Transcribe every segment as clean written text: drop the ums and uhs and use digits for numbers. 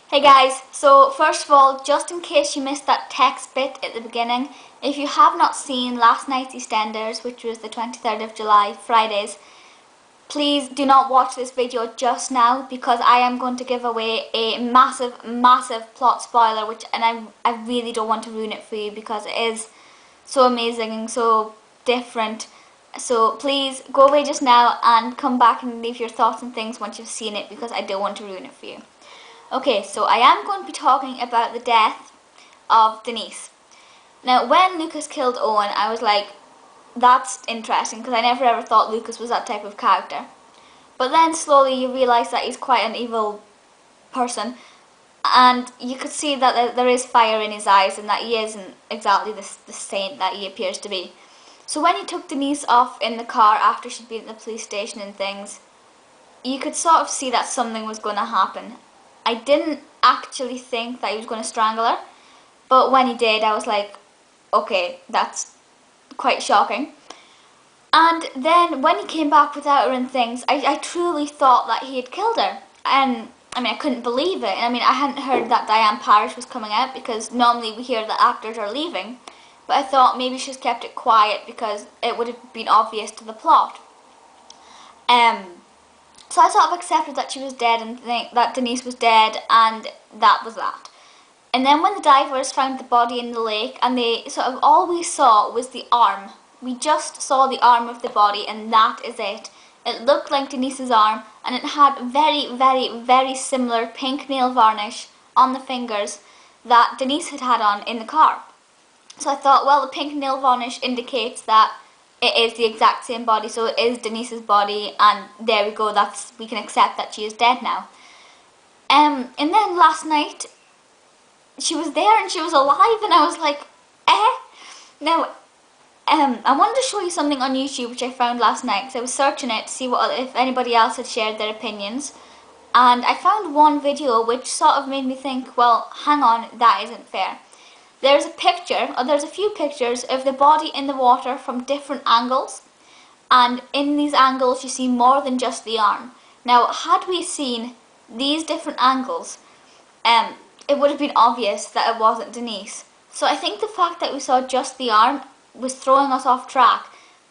Hey guys, so first of all, just in case you missed that text bit at the beginning, if you have not seen last night's EastEnders, which was the 23rd of July, Fridays, please do not watch this video just now because I am going to give away a massive plot spoiler and I really don't want to ruin it for you because it is so amazing and so different. So please go away just now and come back and leave your thoughts and things once you've seen it because I don't want to ruin it for you. Okay, so I am going to be talking about the death of Denise. Now, when Lucas killed Owen, I was like, that's interesting, because I never ever thought Lucas was that type of character. But then slowly you realise that he's quite an evil person, and you could see that there is fire in his eyes and that he isn't exactly the saint that he appears to be. So when he took Denise off in the car after she'd been at the police station and things, you could sort of see that something was going to happen. I didn't actually think that he was going to strangle her, but when he did, I was like, okay, that's quite shocking. And then when he came back without her and things, I truly thought that he had killed her. And I mean, I couldn't believe it. I mean, I hadn't heard that Diane Parrish was coming out because normally we hear that actors are leaving. But I thought maybe she's kept it quiet because it would have been obvious to the plot. So I sort of accepted that she was dead and that Denise was dead, and that was that. And then when the divers found the body in the lake, and they sort of all we saw was the arm. We just saw the arm of the body, and that is it. It looked like Denise's arm, and it had very similar pink nail varnish on the fingers that Denise had on in the car. So I thought, well, the pink nail varnish indicates that it is the exact same body, so it is Denise's body, and there we go, we can accept that she is dead now. And then last night, she was there and she was alive, and I was like, eh? Now, I wanted to show you something on YouTube which I found last night, because I was searching it to see if anybody else had shared their opinions, and I found one video which sort of made me think, well, hang on, that isn't fair. There's a few pictures of the body in the water from different angles, and in these angles you see more than just the arm. Now, had we seen these different angles, it would have been obvious that it wasn't Denise. So I think the fact that we saw just the arm was throwing us off track,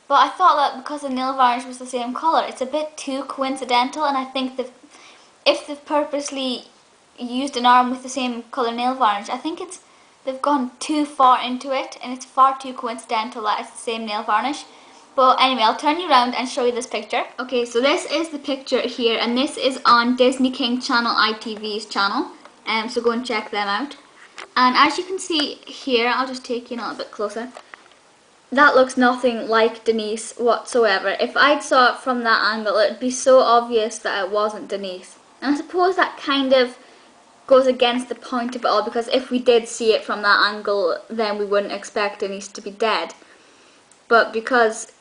but I thought that because the nail varnish was the same colour, it's a bit too coincidental, and I think that if they've purposely used an arm with the same colour nail varnish, I think they've gone too far into it, and it's far too coincidental that it's the same nail varnish. But anyway, I'll turn you around and show you this picture. Okay, so this is the picture here, and this is on Disney King channel, ITV's channel. So go and check them out. And as you can see here, I'll just take you a little bit closer. That looks nothing like Denise whatsoever. If I'd saw it from that angle, it'd be so obvious that it wasn't Denise. And I suppose that kind of goes against the point of it all, because if we did see it from that angle, then we wouldn't expect Denise to be dead. But because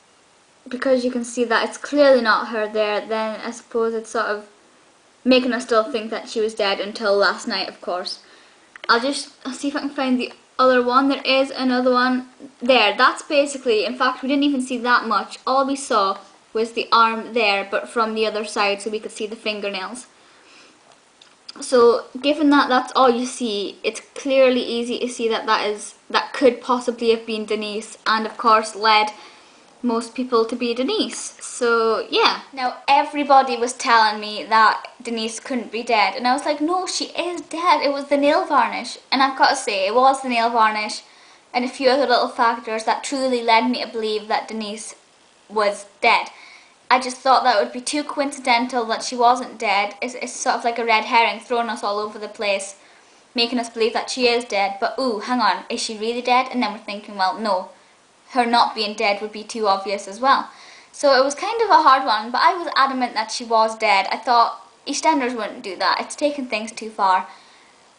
you can see that it's clearly not her there, then I suppose it's sort of making us still think that she was dead until last night, of course. I'll see if I can find the other one. There is another one there. That's basically, in fact, we didn't even see that much. All we saw was the arm there, but from the other side, so we could see the fingernails. So, given that that's all you see, it's clearly easy to see that could possibly have been Denise, and of course led most people to be Denise. So, yeah. Now, everybody was telling me that Denise couldn't be dead, and I was like, no, she is dead. It was the nail varnish. And I've got to say, it was the nail varnish and a few other little factors that truly led me to believe that Denise was dead. I just thought that would be too coincidental that she wasn't dead. It's sort of like a red herring throwing us all over the place, making us believe that she is dead. But ooh, hang on, is she really dead? And then we're thinking, well, no, her not being dead would be too obvious as well. So it was kind of a hard one, but I was adamant that she was dead. I thought EastEnders wouldn't do that. It's taken things too far.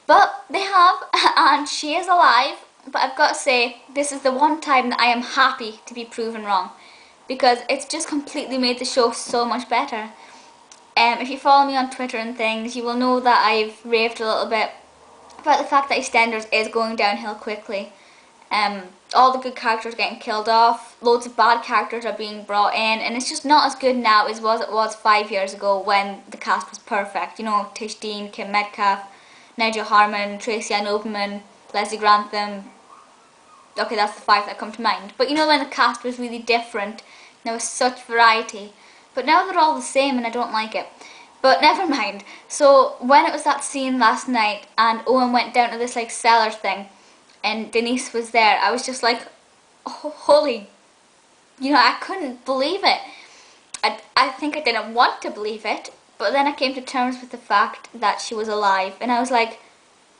But they have, and she is alive. But I've got to say, this is the one time that I am happy to be proven wrong, because it's just completely made the show so much better. If you follow me on Twitter and things, you will know that I've raved a little bit about the fact that EastEnders is going downhill quickly. All the good characters are getting killed off, loads of bad characters are being brought in, and it's just not as good now as it was 5 years ago when the cast was perfect. You know, Tish Dean, Kim Metcalf, Nigel Harmon, Tracy Ann Oberman, Leslie Grantham. Okay, that's the 5 that come to mind. But you know when the cast was really different, there was such variety. But now they're all the same and I don't like it. But never mind. So when it was that scene last night and Owen went down to this like cellar thing and Denise was there, I was just like, oh, holy, you know, I couldn't believe it. I think I didn't want to believe it, but then I came to terms with the fact that she was alive and I was like,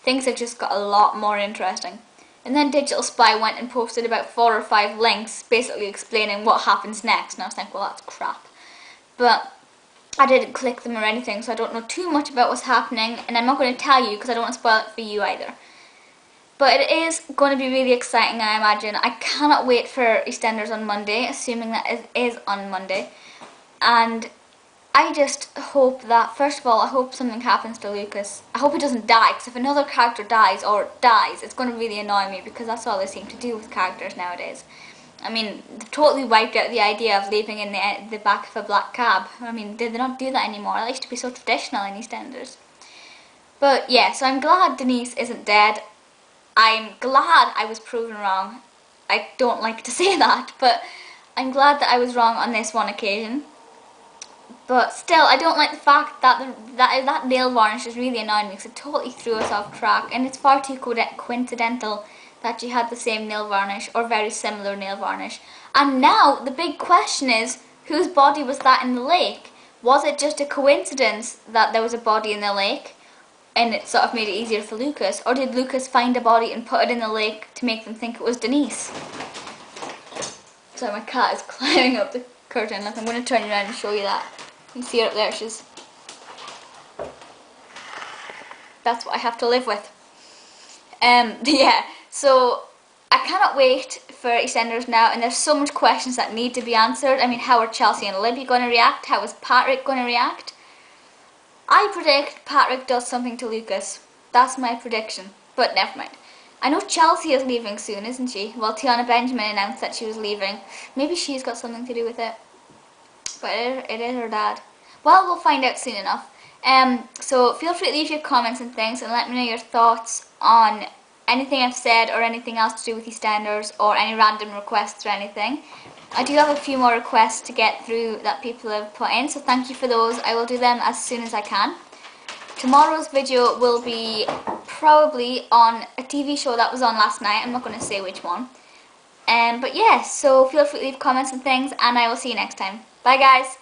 things have just got a lot more interesting. And then Digital Spy went and posted about 4 or 5 links basically explaining what happens next and I was like, well, that's crap. But I didn't click them or anything, so I don't know too much about what's happening, and I'm not going to tell you because I don't want to spoil it for you either. But it is going to be really exciting, I imagine. I cannot wait for EastEnders on Monday, assuming that it is on Monday. And I just hope that, first of all, I hope something happens to Lucas. I hope he doesn't die, because if another character dies, it's going to really annoy me, because that's all they seem to do with characters nowadays. I mean, they've totally wiped out the idea of leaving in the back of a black cab. I mean, they don't do that anymore. It used to be so traditional in EastEnders. But yeah, so I'm glad Denise isn't dead. I'm glad I was proven wrong. I don't like to say that, but I'm glad that I was wrong on this one occasion. But still, I don't like the fact that that nail varnish is really annoying me because it totally threw us off track, and it's far too coincidental that she had the same nail varnish or very similar nail varnish. And now the big question is, whose body was that in the lake? Was it just a coincidence that there was a body in the lake and it sort of made it easier for Lucas, or did Lucas find a body and put it in the lake to make them think it was Denise? So my cat is climbing up the curtain. Look, I'm going to turn you around and show you that. You see her up there, that's what I have to live with. Yeah, so I cannot wait for EastEnders now, and there's so much questions that need to be answered. I mean, how are Chelsea and Libby going to react? How is Patrick going to react? I predict Patrick does something to Lucas. That's my prediction, but never mind. I know Chelsea is leaving soon, isn't she? Well, Tiana Benjamin announced that she was leaving. Maybe she's got something to do with it. But it is her dad. Well, we'll find out soon enough. So feel free to leave your comments and things and let me know your thoughts on anything I've said or anything else to do with EastEnders or any random requests or anything. I do have a few more requests to get through that people have put in, so thank you for those. I will do them as soon as I can. Tomorrow's video will be probably on a TV show that was on last night. I'm not going to say which one. But yeah, so feel free to leave comments and things, and I will see you next time. Bye guys!